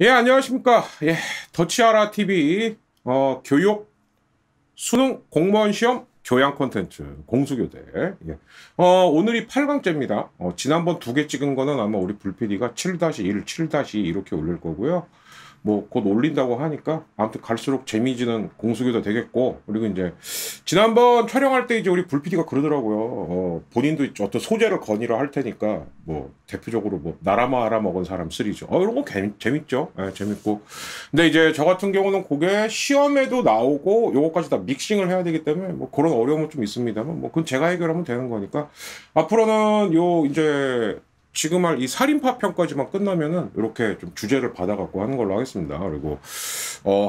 예, 안녕하십니까. 예, 더치아라 TV, 교육, 수능, 공무원 시험, 교양 콘텐츠, 공수교대. 예. 오늘이 8강째입니다. 지난번 2개 찍은 거는 아마 우리 불PD가 7-1, 7-2 이렇게 올릴 거고요. 뭐, 곧 올린다고 하니까, 아무튼 갈수록 재미지는 공수교대 되겠고, 그리고 이제, 지난번 촬영할 때 이제 우리 불PD가 그러더라고요. 본인도 어떤 소재를 건의를 할 테니까, 뭐, 대표적으로 뭐, 나라마 알아먹은 사람 3죠. 이런 거 재밌죠? 예, 재밌고. 근데 이제 저 같은 경우는 그게 시험에도 나오고, 요거까지 다 믹싱을 해야 되기 때문에, 뭐, 그런 어려움은 좀 있습니다만, 뭐, 그건 제가 해결하면 되는 거니까, 앞으로는 이제, 지금 할 이 살인파 편까지만 끝나면은 이렇게 좀 주제를 받아갖고 하는 걸로 하겠습니다. 그리고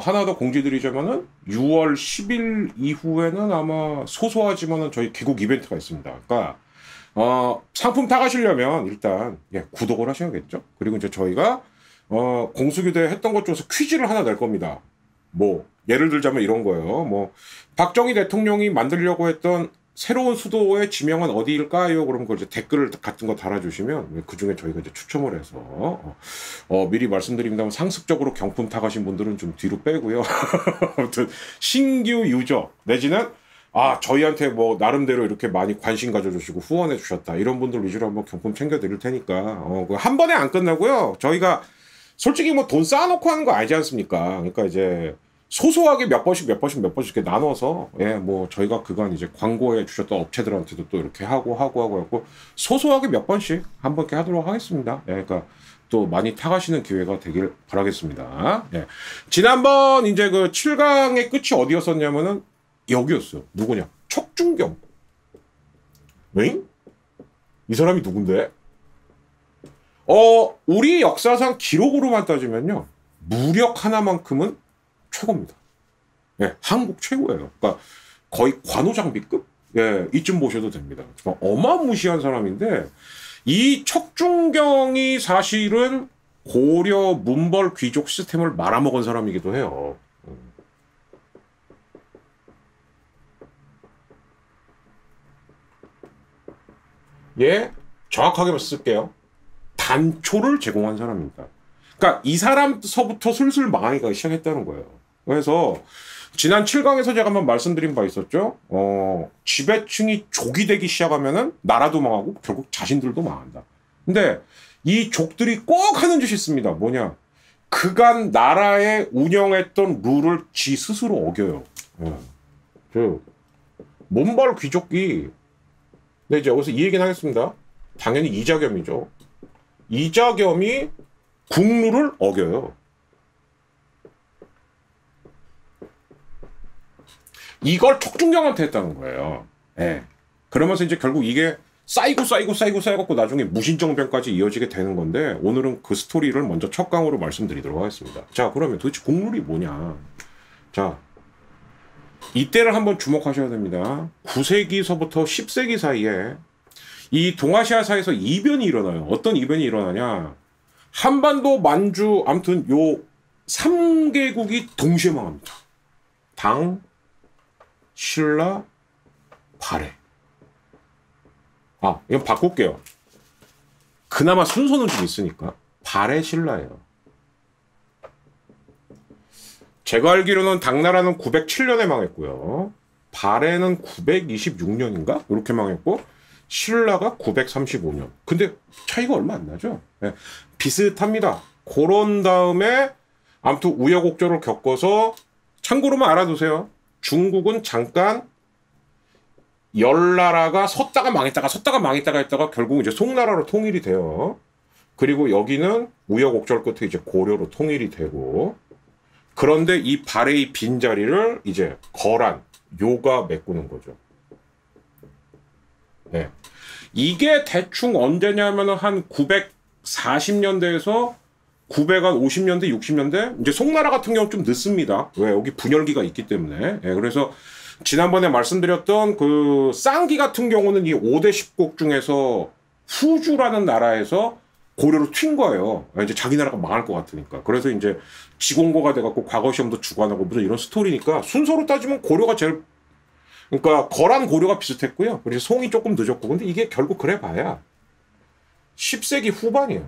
하나 더 공지드리자면은 6월 10일 이후에는 아마 소소하지만은 저희 개국 이벤트가 있습니다. 그러니까 상품 타가시려면 일단 구독을 하셔야겠죠. 그리고 이제 저희가 공수교대 했던 것 중에서 퀴즈를 하나 낼 겁니다. 뭐 예를 들자면 이런 거예요. 뭐 박정희 대통령이 만들려고 했던 새로운 수도의 지명은 어디일까요? 그럼 그 이제 댓글 같은 거 달아주시면 그 중에 저희가 이제 추첨을 해서 미리 말씀드립니다만 상습적으로 경품 타가신 분들은 좀 뒤로 빼고요. 아무튼 신규 유저 내지는 저희한테 뭐 나름대로 이렇게 많이 관심 가져주시고 후원해 주셨다 이런 분들 위주로 한번 경품 챙겨드릴 테니까 한 번에 안 끝나고요. 저희가 솔직히 뭐 돈 쌓아놓고 하는 거 아니지 않습니까? 그러니까 이제 소소하게 몇 번씩 이렇게 나눠서, 뭐, 저희가 그간 이제 광고해 주셨던 업체들한테도 또 이렇게 하고, 소소하게 몇 번씩 한 번 이렇게 하도록 하겠습니다. 그러니까 또 많이 타가시는 기회가 되길 바라겠습니다. 지난번 이제 그 7강의 끝이 어디였었냐면은 여기였어요. 누구냐? 척준경. 응? 이 사람이 누군데? 우리 역사상 기록으로만 따지면요. 무력 하나만큼은 최고입니다. 한국 최고예요. 그러니까 거의 관우장비급? 이쯤 보셔도 됩니다. 정말 어마무시한 사람인데 이 척준경이 사실은 고려 문벌 귀족 시스템을 말아먹은 사람이기도 해요. 정확하게 쓸게요. 단초를 제공한 사람입니다. 그러니까 이 사람서부터 슬슬 망하기가 시작했다는 거예요. 그래서 지난 7강에서 제가 한번 말씀드린 바 있었죠. 지배층이 족이 되기 시작하면은 나라도 망하고 결국 자신들도 망한다. 근데 이 족들이 꼭 하는 짓이 있습니다. 뭐냐? 그간 나라에 운영했던 룰을 지 스스로 어겨요. 몬벌 귀족이 네, 이제 여기서 이 얘기는 하겠습니다. 당연히 이자겸이죠. 이자겸이 국룰을 어겨요. 이걸 척준경한테 했다는 거예요. 그러면서 이제 결국 이게 쌓이고 나중에 무신정변까지 이어지게 되는 건데 오늘은 그 스토리를 먼저 첫 강으로 말씀드리도록 하겠습니다. 자, 그러면 도대체 국룰이 뭐냐? 자, 이때를 한번 주목하셔야 됩니다. 9세기서부터 10세기 사이에 이 동아시아사에서 이변이 일어나요. 어떤 이변이 일어나냐? 한반도, 만주, 아무튼 요 3개국이 동시에 망합니다. 당, 신라, 발해. 이건 바꿀게요. 그나마 순서는 좀 있으니까. 발해, 신라예요. 제가 알기로는 당나라는 907년에 망했고요. 발해는 926년인가? 이렇게 망했고, 신라가 935년. 근데 차이가 얼마 안 나죠? 비슷합니다. 그런 다음에 아무튼 우여곡절을 겪어서 참고로만 알아두세요. 중국은 잠깐 열나라가 섰다가 망했다가 했다가 결국 이제 송나라로 통일이 돼요. 그리고 여기는 우여곡절 끝에 이제 고려로 통일이 되고 그런데 이 발해의 빈자리를 이제 거란, 요가 메꾸는 거죠. 이게 대충 언제냐면 한 940년대에서 950년대, 60년대 이제 송나라 같은 경우는 좀 늦습니다. 왜? 여기 분열기가 있기 때문에. 그래서 지난번에 말씀드렸던 그 쌍기 같은 경우는 이 5대 10국중에서 후주라는 나라에서 고려로 튄 거예요. 이제 자기 나라가 망할 것 같으니까. 그래서 이제 지공고가 돼갖고 과거 시험도 주관하고 무슨 이런 스토리니까 순서로 따지면 고려가 제일 그러니까 거란 고려가 비슷했고요. 그래서 송이 조금 늦었고 근데 이게 결국 그래 봐야 10세기 후반이에요.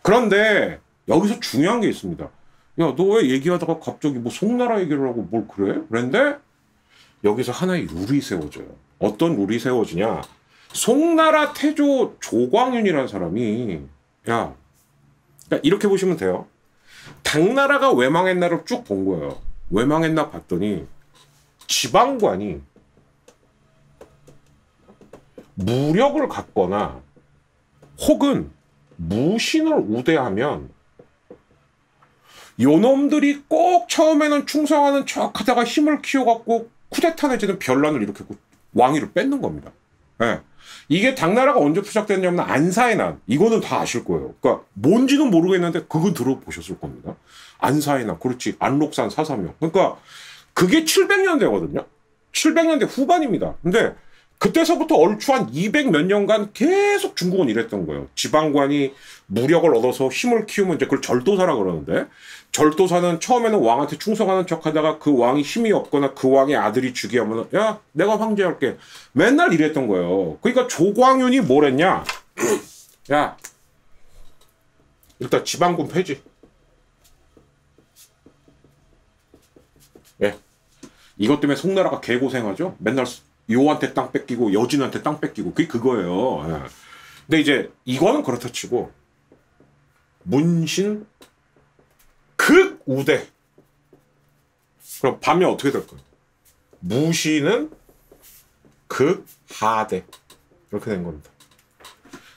그런데 여기서 중요한 게 있습니다. 야, 너 왜 얘기하다가 갑자기 뭐 송나라 얘기를 하고 뭘 그래? 그런데 여기서 하나의 룰이 세워져요. 어떤 룰이 세워지냐? 송나라 태조 조광윤이라는 사람이 야, 그러니까 이렇게 보시면 돼요. 당나라가 왜 망했나를 쭉 본 거예요. 왜 망했나 봤더니 지방관이 무력을 갖거나 혹은 무신을 우대하면 요놈들이 꼭 처음에는 충성하는 척 하다가 힘을 키워갖고 쿠데타 내지는 변란을 일으켰고 왕위를 뺏는 겁니다. 예. 이게 당나라가 언제 시작됐냐면 안사의 난. 이거는 다 아실 거예요. 그러니까 뭔지는 모르겠는데 그건 들어보셨을 겁니다. 안사의 난. 그렇지. 안록산 사사명. 그러니까 그게 700년대거든요. 700년대 후반입니다. 근데 그때서부터 얼추 한 200 몇 년간 계속 중국은 이랬던 거예요. 지방관이 무력을 얻어서 힘을 키우면 이제 그걸 절도사라 그러는데 절도사는 처음에는 왕한테 충성하는 척 하다가 그 왕이 힘이 없거나 그 왕의 아들이 즉위하면 야 내가 황제할게. 맨날 이랬던 거예요. 그러니까 조광윤이 뭘 했냐. 야 일단 지방군 폐지. 예. 이것 때문에 송나라가 개고생하죠. 맨날 요한테 땅 뺏기고 여진한테 땅 뺏기고 그게 그거예요. 예. 근데 이제 이거는 그렇다 치고 문신 극우대. 그럼 반면 어떻게 될까요? 무신은 극하대. 이렇게 된 겁니다.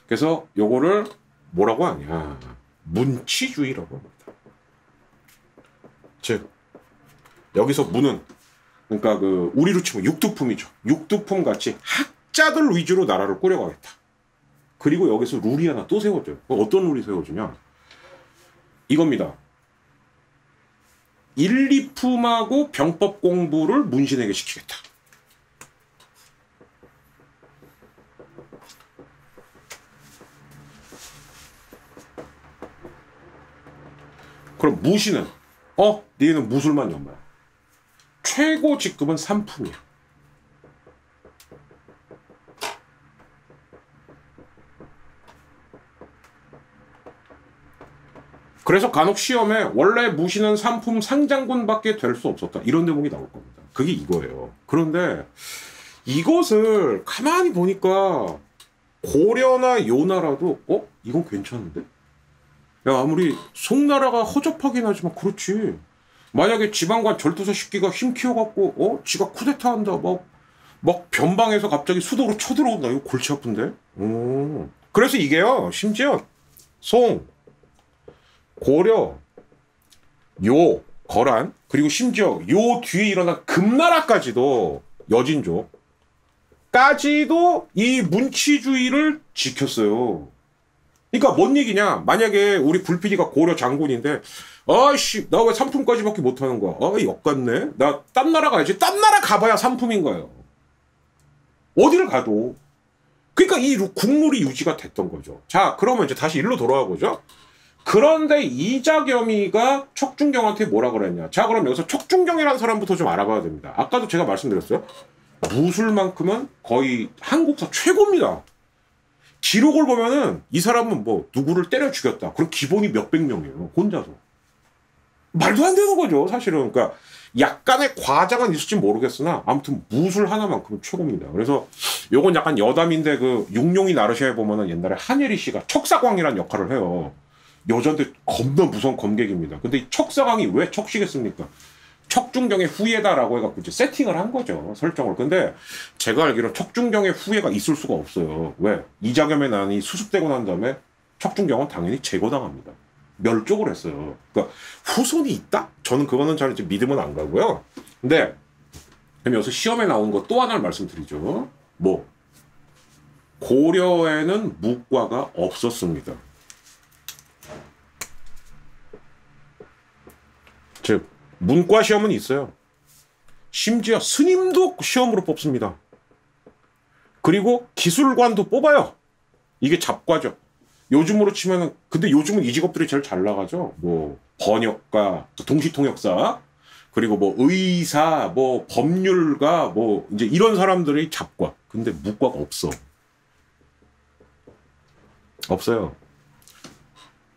그래서 요거를 뭐라고 하냐. 문치주의라고 합니다. 즉 여기서 문은 그러니까 그 우리로 치면 육두품이죠. 육두품 같이 학자들 위주로 나라를 꾸려가겠다. 그리고 여기서 룰이 하나 또 세워져요. 어떤 룰이 세워지냐? 이겁니다. 1, 2품하고 병법 공부를 문신에게 시키겠다. 그럼 무신은 너희는 무술만 연마야. 최고 직급은 3품이야. 그래서 간혹 시험에 원래 무신은 3품 상장군밖에 될 수 없었다. 이런 대목이 나올 겁니다. 그게 이거예요. 그런데 이것을 가만히 보니까 고려나 요나라도 이건 괜찮은데? 야 아무리 송나라가 허접하긴 하지만 그렇지. 만약에 지방관 절도사 식기가 힘 키워갖고 지가 쿠데타한다 막 변방에서 갑자기 수도로 쳐들어온다. 이거 골치 아픈데. 그래서 이게요 심지어 송 고려 요 거란 그리고 심지어 요 뒤에 일어난 금나라까지도 여진족까지도 이 문치주의를 지켰어요. 그러니까 뭔 얘기냐. 만약에 우리 불필이가 고려 장군인데 아이씨 나 왜 3품까지밖에 못하는 거야. 역같네. 나 딴 나라 가야지. 딴 나라 가봐야 3품인 거예요. 어디를 가도. 그러니까 이 국룰이 유지가 됐던 거죠. 자 그러면 이제 다시 일로 돌아와 보죠. 그런데 이자겸이가 척준경한테 뭐라 그랬냐. 자 그럼 여기서 척준경이라는 사람부터 좀 알아봐야 됩니다. 아까도 제가 말씀드렸어요. 무술만큼은 거의 한국사 최고입니다. 기록을 보면은 이 사람은 뭐 누구를 때려 죽였다. 그럼 기본이 몇백 명이에요. 혼자서. 말도 안 되는 거죠. 사실은. 그러니까 약간의 과장은 있을지 모르겠으나 아무튼 무술 하나만큼은 최고입니다. 그래서 요건 약간 여담인데 그 육룡이 나르샤에 보면은 옛날에 한예리 씨가 척사광이라는 역할을 해요. 여자인데 겁나 무서운 검객입니다. 근데 이 척사광이 왜 척시겠습니까? 척준경의 후예다라고 해갖고 이제 세팅을 한 거죠. 설정을. 근데 제가 알기로 척준경의 후예가 있을 수가 없어요. 왜? 이자겸의 난이 수습되고 난 다음에 척준경은 당연히 제거당합니다. 멸족을 했어요. 그러니까 후손이 있다? 저는 그거는 잘 이제 믿으면 안 가고요. 근데 그럼 여기서 시험에 나온 거 또 하나를 말씀드리죠. 뭐 고려에는 묵과가 없었습니다. 즉 문과 시험은 있어요. 심지어 스님도 시험으로 뽑습니다. 그리고 기술관도 뽑아요. 이게 잡과죠. 요즘으로 치면은 근데 요즘은 이 직업들이 제일 잘 나가죠. 뭐 번역가, 동시통역사, 그리고 뭐 의사, 뭐 법률가, 뭐 이제 이런 사람들이 잡과. 근데 무과가 없어. 없어요.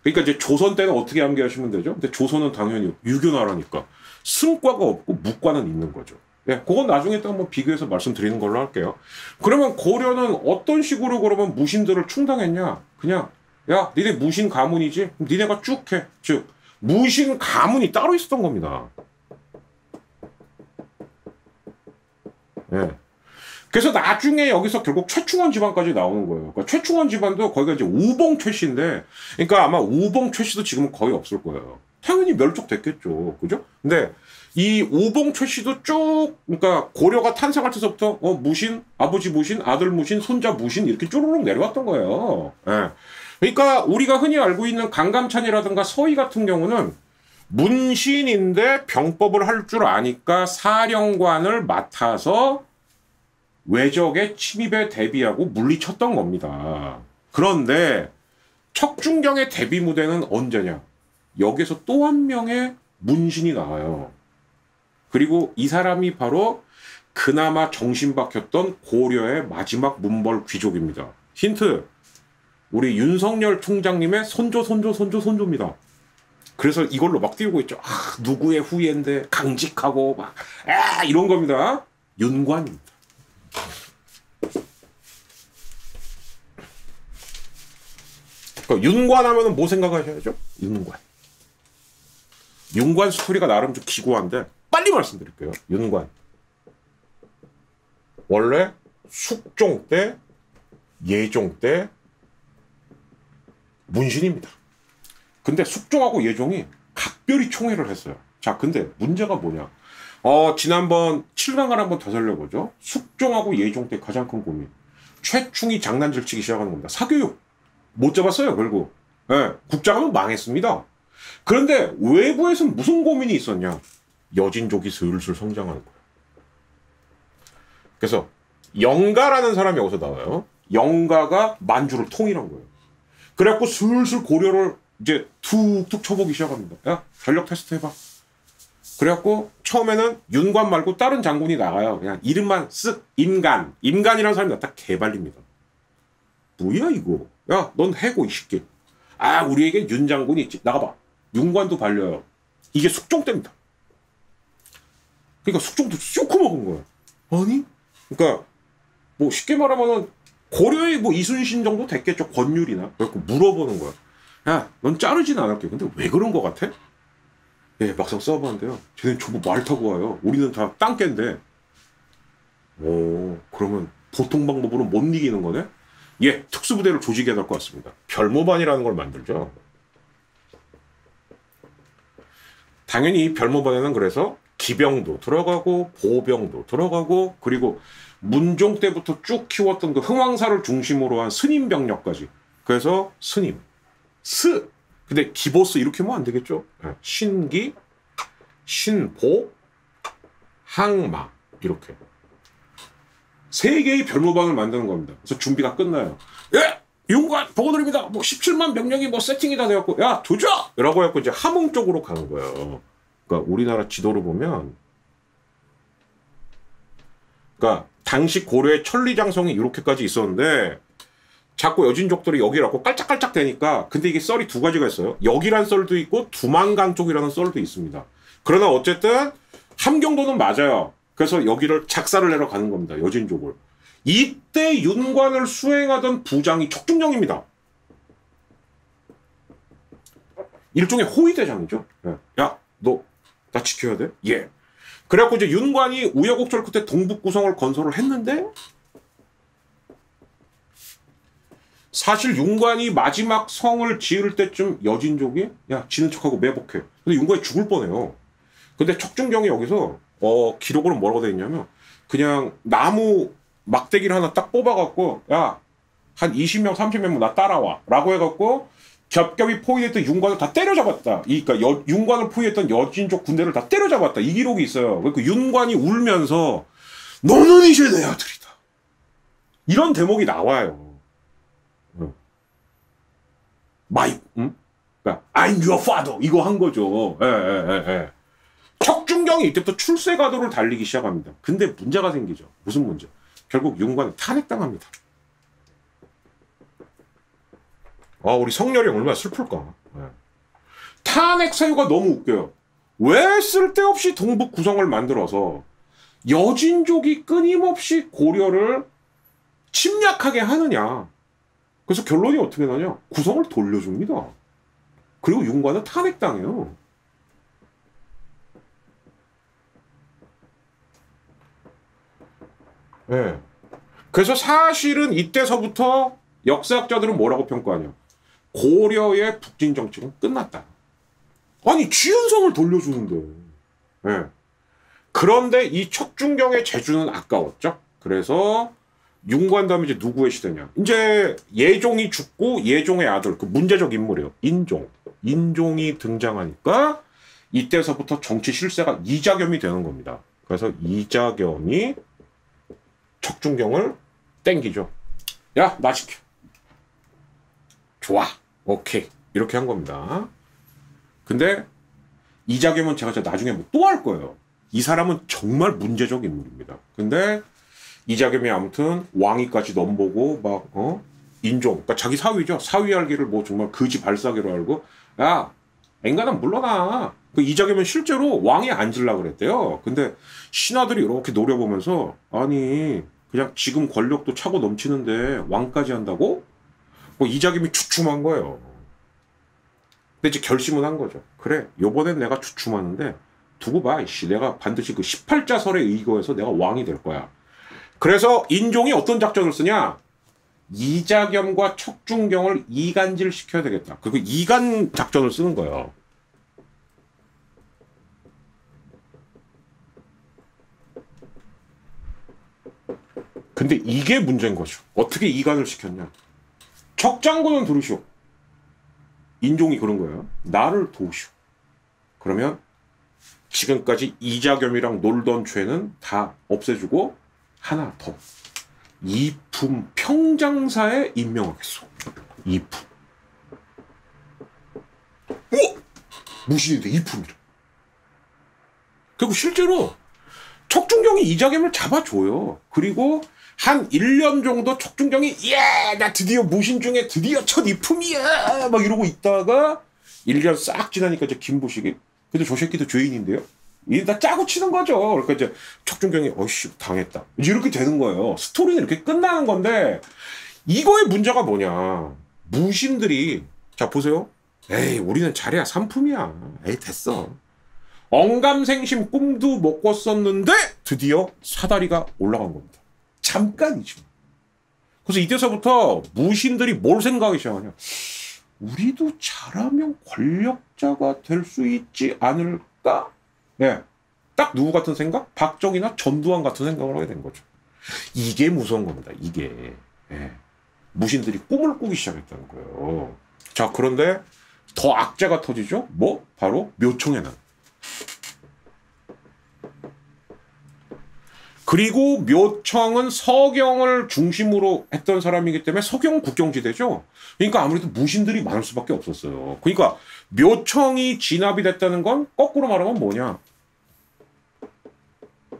그러니까 이제 조선 때는 어떻게 암기하시면 되죠? 근데 조선은 당연히 유교나라니까 승과가 없고 무과는 있는 거죠. 예, 그건 나중에 또 한번 비교해서 말씀드리는 걸로 할게요. 그러면 고려는 어떤 식으로 그러면 무신들을 충당했냐? 그냥 야, 니네 무신 가문이지? 니네가 쭉 해. 즉 무신 가문이 따로 있었던 겁니다. 예. 그래서 나중에 여기서 결국 최충원 집안까지 나오는 거예요. 그러니까 최충원 집안도 거기가 이제 우봉 최씨인데, 그러니까 아마 우봉 최씨도 지금은 거의 없을 거예요. 당연히 멸족됐겠죠. 그죠? 근데 이 우봉 최씨도 쭉, 그러니까 고려가 탄생할 때서부터 무신, 아버지 무신, 아들 무신, 손자 무신 이렇게 쪼르륵 내려왔던 거예요. 예. 그러니까 우리가 흔히 알고 있는 강감찬이라든가 서희 같은 경우는 문신인데 병법을 할 줄 아니까 사령관을 맡아서 외적의 침입에 대비하고 물리쳤던 겁니다. 그런데 척준경의 데뷔 무대는 언제냐? 여기서 또 한 명의 문신이 나와요. 그리고 이 사람이 바로 그나마 정신 박혔던 고려의 마지막 문벌 귀족입니다. 힌트. 우리 윤석열 총장님의 손조입니다. 그래서 이걸로 막 띄우고 있죠. 아, 누구의 후예인데 강직하고 막 이런 겁니다. 윤관입니다. 윤관 하면은 뭐 생각하셔야죠? 윤관. 윤관 스토리가 나름 좀 기구한데 빨리 말씀드릴게요. 윤관. 원래 숙종 때, 예종 때 문신입니다. 근데 숙종하고 예종이 각별히 총회를 했어요. 자, 근데 문제가 뭐냐? 지난번 7강을 한번 더 살려보죠. 숙종하고 예종 때 가장 큰 고민. 최충이 장난질 치기 시작하는 겁니다. 사교육. 못 잡았어요, 결국. 예, 국장하면 망했습니다. 그런데 외부에서는 무슨 고민이 있었냐? 여진족이 슬슬 성장하는 거예요. 그래서 영가라는 사람이 여기서 나와요. 영가가 만주를 통일한 거예요. 그래갖고 슬슬 고려를 이제 툭툭 쳐보기 시작합니다. 야, 전력 테스트 해봐. 그래갖고 처음에는 윤관 말고 다른 장군이 나가요. 그냥 이름만 쓱 임간. 임간이라는 사람이 나타 개발립니다. 뭐야 이거? 야, 넌 해고 이 새끼. 아, 우리에게 윤 장군이 있지. 나가봐. 윤관도 발려요. 이게 숙종 때입니다. 그러니까 숙종도 쑥 먹은 거야. 아니? 그러니까 뭐 쉽게 말하면은 고려의 뭐 이순신 정도 됐겠죠. 권율이나. 그래갖고 물어보는 거야. 야, 넌 자르진 않을게. 근데 왜 그런 거 같아? 예, 막상 써봤는데요. 쟤는 전부 말 타고 와요. 우리는 다 땅개인데. 오, 그러면 보통 방법으로 못 이기는 거네? 예, 특수부대를 조직해야 될 것 같습니다. 별모반이라는 걸 만들죠. 당연히 이 별모반에는 그래서 기병도 들어가고 보병도 들어가고 그리고 문종 때부터 쭉 키웠던 그 흥왕사를 중심으로 한 스님 병력까지. 그래서 스님, 스. 근데 기보스 이렇게 하면 안 되겠죠. 신기, 신보, 항마 이렇게. 세 개의 별모방을 만드는 겁니다. 그래서 준비가 끝나요. 예! 윤관 보고드립니다. 뭐 17만 병력이 뭐 세팅이 다 되었고, 야 도적! 라고 해갖고 이제 함흥 쪽으로 가는 거예요. 그러니까 우리나라 지도를 보면, 그러니까 당시 고려의 천리장성이 이렇게까지 있었는데 자꾸 여진족들이 여기라고 깔짝깔짝 대니까. 근데 이게 썰이 두 가지가 있어요. 여기란 썰도 있고 두만강 쪽이라는 썰도 있습니다. 그러나 어쨌든 함경도는 맞아요. 그래서 여기를 작사를 내러 가는 겁니다. 여진족을. 이때 윤관을 수행하던 부장이 척준경입니다. 일종의 호위대장이죠. 야, 너 나 지켜야 돼? 예. 그래갖고 이제 윤관이 우여곡절 끝에 동북구성을 건설을 했는데 사실 윤관이 마지막 성을 지을 때쯤 여진족이 야, 지는 척하고 매복해. 근데 윤관이 죽을 뻔해요. 근데 척준경이 여기서 기록으로 뭐라고 돼 있냐면 그냥 나무 막대기를 하나 딱 뽑아갖고 야, 한 20명 30명 나 따라와 라고 해갖고 겹겹이 포위했던 윤관을 다 때려잡았다. 그러니까 윤관을 포위했던 여진족 군대를 다 때려잡았다. 이 기록이 있어요. 그러니까 윤관이 울면서 너는 이제 내 아들이다. 이런 대목이 나와요. 그러니까 I'm your father 이거 한 거죠. 예. 척준경이 이때부터 출세가도를 달리기 시작합니다. 근데 문제가 생기죠. 무슨 문제? 결국 윤관이 탄핵당합니다. 우리 성렬이 얼마나 슬플까. 탄핵 사유가 너무 웃겨요. 왜 쓸데없이 동북 구성을 만들어서 여진족이 끊임없이 고려를 침략하게 하느냐. 그래서 결론이 어떻게 나냐. 구성을 돌려줍니다. 그리고 윤관은 탄핵당해요. 네. 그래서 사실은 이때서부터 역사학자들은 뭐라고 평가하냐. 고려의 북진 정책은 끝났다. 아니 취은성을 돌려주는데. 네. 그런데 이 척준경의 재주는 아까웠죠. 그래서 윤관 다음에 이제 누구의 시대냐. 이제 예종이 죽고 예종의 아들, 그 문제적 인물이에요. 인종. 인종이 등장하니까 이때서부터 정치 실세가 이자겸이 되는 겁니다. 그래서 이자겸이 척준경을 땡기죠. 야, 나 시켜. 좋아. 오케이. 이렇게 한 겁니다. 근데 이자겸은 제가 나중에 뭐 또 할 거예요. 이 사람은 정말 문제적 인물입니다. 근데 이자겸이 아무튼 왕위까지 넘보고 막 인종, 그러니까 자기 사위죠. 사위 알기를 뭐 정말 거지 발사기로 알고 야, 앵간아 물러나. 그 이자겸은 실제로 왕에 앉으려고 그랬대요. 근데 신하들이 이렇게 노려보면서 아니 그냥 지금 권력도 차고 넘치는데 왕까지 한다고? 뭐 이자겸이 주춤한 거예요. 근데 이제 결심은 한 거죠. 그래, 요번엔 내가 주춤하는데 두고 봐. 이씨, 내가 반드시 그 18자설에 의거해서 내가 왕이 될 거야. 그래서 인종이 어떤 작전을 쓰냐? 이자겸과 척준경을 이간질 시켜야 되겠다. 그리고 이간 작전을 쓰는 거예요. 근데 이게 문제인 거죠. 어떻게 이간을 시켰냐? 척장군은 들으시오. 인종이 그런 거예요. 나를 도우시오. 그러면 지금까지 이자겸이랑 놀던 죄는 다 없애주고 하나 더. 이품 평장사에 임명하겠소. 이품. 무신인데 이품이래. 그리고 실제로 척준경이 이자겸을 잡아줘요. 그리고 한 1년 정도 척준경이 나 드디어 무신 중에 드디어 첫 이품이야 막 이러고 있다가 1년 싹 지나니까 이제 김부식이 근데 저 새끼도 죄인인데요? 다 짜고 치는 거죠. 그러니까 이제 척준경이 어이씨 당했다. 이렇게 되는 거예요. 스토리는 이렇게 끝나는 건데 이거의 문제가 뭐냐. 무신들이 자 보세요. 에이 우리는 잘해야 상품이야. 에이 됐어. 언감생심 꿈도 못 꿨었는데 드디어 사다리가 올라간 겁니다. 잠깐이죠. 그래서 이때서부터 무신들이 뭘 생각하기 시작하냐. 우리도 잘하면 권력자가 될 수 있지 않을까? 예. 딱 누구 같은 생각? 박정희나 전두환 같은 생각을 하게 된 거죠. 이게 무서운 겁니다. 이게. 예. 무신들이 꿈을 꾸기 시작했다는 거예요. 자, 그런데 더 악재가 터지죠? 뭐? 바로 묘청의 난. 그리고 묘청은 서경을 중심으로 했던 사람이기 때문에 서경 국경지대죠. 그러니까 아무래도 무신들이 많을 수밖에 없었어요. 그러니까 묘청이 진압이 됐다는 건 거꾸로 말하면 뭐냐.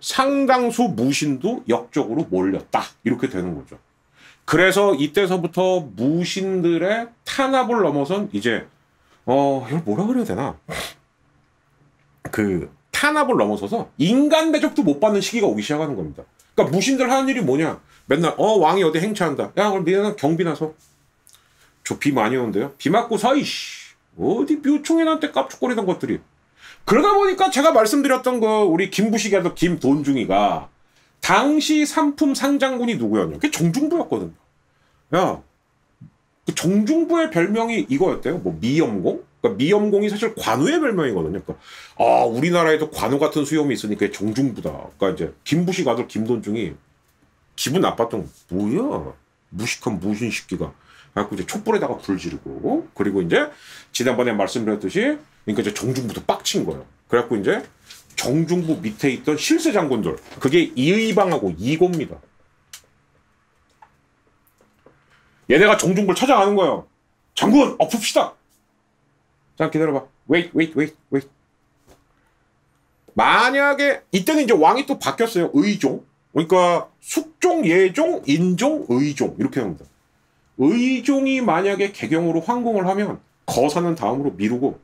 상당수 무신도 역적으로 몰렸다. 이렇게 되는 거죠. 그래서 이때서부터 무신들의 탄압을 넘어선 이제 이걸 뭐라 그래야 되나. 탄압을 넘어서서 인간 대접도 못 받는 시기가 오기 시작하는 겁니다. 그러니까 무신들 하는 일이 뭐냐. 맨날 왕이 어디 행차한다. 야 그럼 니네는 경비 나서. 저 비 많이 오는데요. 비 맞고 서 이씨. 어디 묘총이한테 깝죽거리던 것들이. 그러다 보니까 제가 말씀드렸던 우리 김부식이 하던 김돈중이가 당시 상품 상장군이 누구였냐. 그게 정중부였거든요. 야, 그 정중부의 별명이 이거였대요. 뭐 미염공? 그러니까 미염공이 사실 관우의 별명이거든요. 그러니까 우리나라에도 관우 같은 수염이 있으니까 그게 정중부다. 그러니까 이제 김부식 아들 김돈중이 기분 나빴던 뭐야 무식한 무신 식기가. 그래갖고 이제 촛불에다가 불 지르고 그리고 이제 지난번에 말씀드렸듯이 그러니까 이제 정중부도 빡친 거예요. 그래갖고 이제 정중부 밑에 있던 실세 장군들 그게 이의방하고 이고입니다. 얘네가 정중부를 찾아가는 거예요. 장군 엎읍시다. 자 기다려봐. wait. 만약에 이때는 이제 왕이 또 바뀌었어요. 의종. 그러니까 숙종, 예종, 인종, 의종 이렇게 합니다. 의종이 만약에 개경으로 황공을 하면 거사는 다음으로 미루고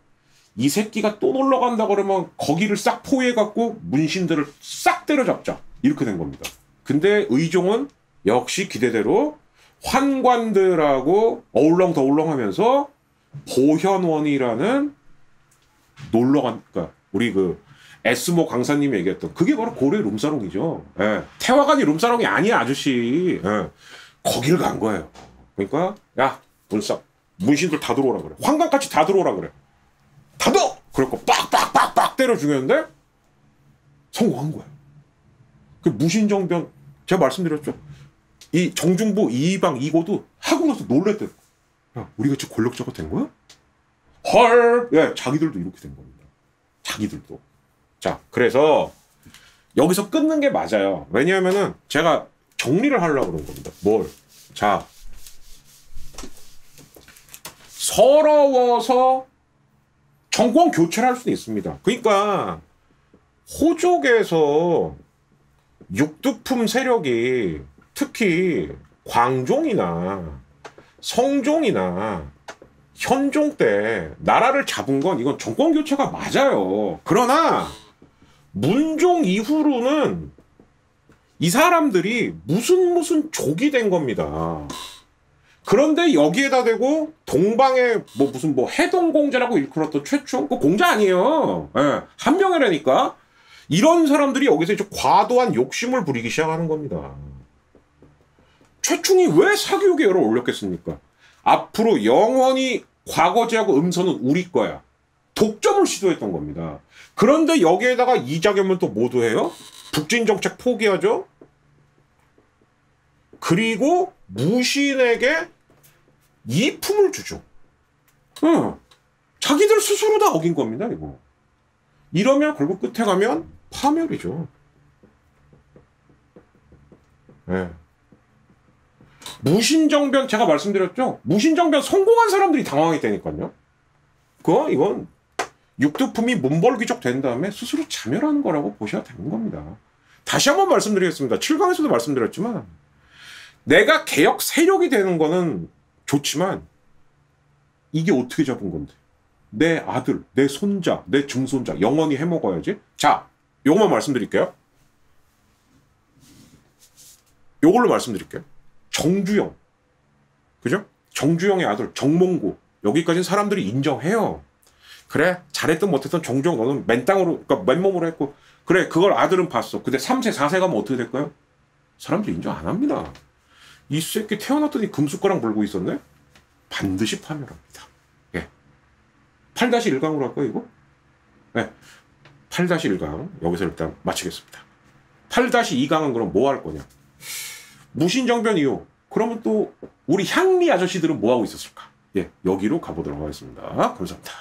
이 새끼가 또 놀러 간다 그러면 거기를 싹 포위해갖고 문신들을 싹 때려잡자. 이렇게 된 겁니다. 근데 의종은 역시 기대대로 환관들하고 어울렁더울렁 하면서 보현원이라는 그러니까 우리 그 에스모 강사님이 얘기했던 그게 바로 고려의 룸사롱이죠. 예. 태화관이 룸사롱이 아니야, 아저씨. 예. 거기를 간 거예요. 그러니까 야, 문신들 다 들어오라 그래. 환관까지 다 들어오라 그래. 다도! 그래갖고 빡빡빡빡 때려 죽였는데 성공한 거예요. 그 무신정변 제가 말씀드렸죠. 이 정중부 이방 이고도 하고 나서 놀랬대. 야, 우리가 지금 권력자가 된 거야? 헐! 예, 자기들도 이렇게 된 겁니다. 자기들도. 자, 그래서 여기서 끊는 게 맞아요. 왜냐하면은 제가 정리를 하려고 그런 겁니다. 뭘? 자, 서러워서 정권 교체를 할 수도 있습니다. 그러니까 호족에서 육두품 세력이 특히 광종이나 성종이나 현종 때 나라를 잡은 건 이건 정권 교체가 맞아요. 그러나 문종 이후로는 이 사람들이 무슨 족이 된 겁니다. 그런데 여기에다 대고 동방에 무슨 해동공자라고 일컬었던 최충? 그 공자 아니에요. 예, 한 명이라니까. 이런 사람들이 여기서 이제 과도한 욕심을 부리기 시작하는 겁니다. 최충이 왜 사교육에 열을 올렸겠습니까? 앞으로 영원히 과거제하고 음서는 우리 거야. 독점을 시도했던 겁니다. 그런데 여기에다가 이자겸은 또 뭐도 해요? 북진정책 포기하죠? 그리고 무신에게 이품을 주죠. 자기들 스스로 다 어긴 겁니다, 이거. 이러면 결국 끝에 가면 파멸이죠. 네. 무신정변 제가 말씀드렸죠. 무신정변 성공한 사람들이 당황했다니까요. 이건 육두품이 문벌귀족 된 다음에 스스로 자멸하는 거라고 보셔야 되는 겁니다. 다시 한번 말씀드리겠습니다. 7강에서도 말씀드렸지만 내가 개혁 세력이 되는 거는 좋지만 이게 어떻게 잡은 건데? 내 아들, 내 손자, 내 증손자 영원히 해먹어야지. 자, 요것만 말씀드릴게요. 요걸로 말씀드릴게요. 정주영, 그죠? 정주영의 아들 정몽구, 여기까지는 사람들이 인정해요. 그래, 잘했든 못했든 정주영 너는 그러니까 맨몸으로 했고, 그래, 그걸 아들은 봤어. 근데 3세, 4세 가면 어떻게 될까요? 사람들이 인정 안 합니다. 이 새끼 태어났더니 금숟가락 물고 있었네? 반드시 파멸합니다. 예. 8-1강으로 할까요, 이거? 네. 8-1강. 여기서 일단 마치겠습니다. 8-2강은 그럼 뭐 할 거냐? 무신정변 이후. 그러면 또 우리 향리 아저씨들은 뭐 하고 있었을까? 예, 여기로 가보도록 하겠습니다. 감사합니다.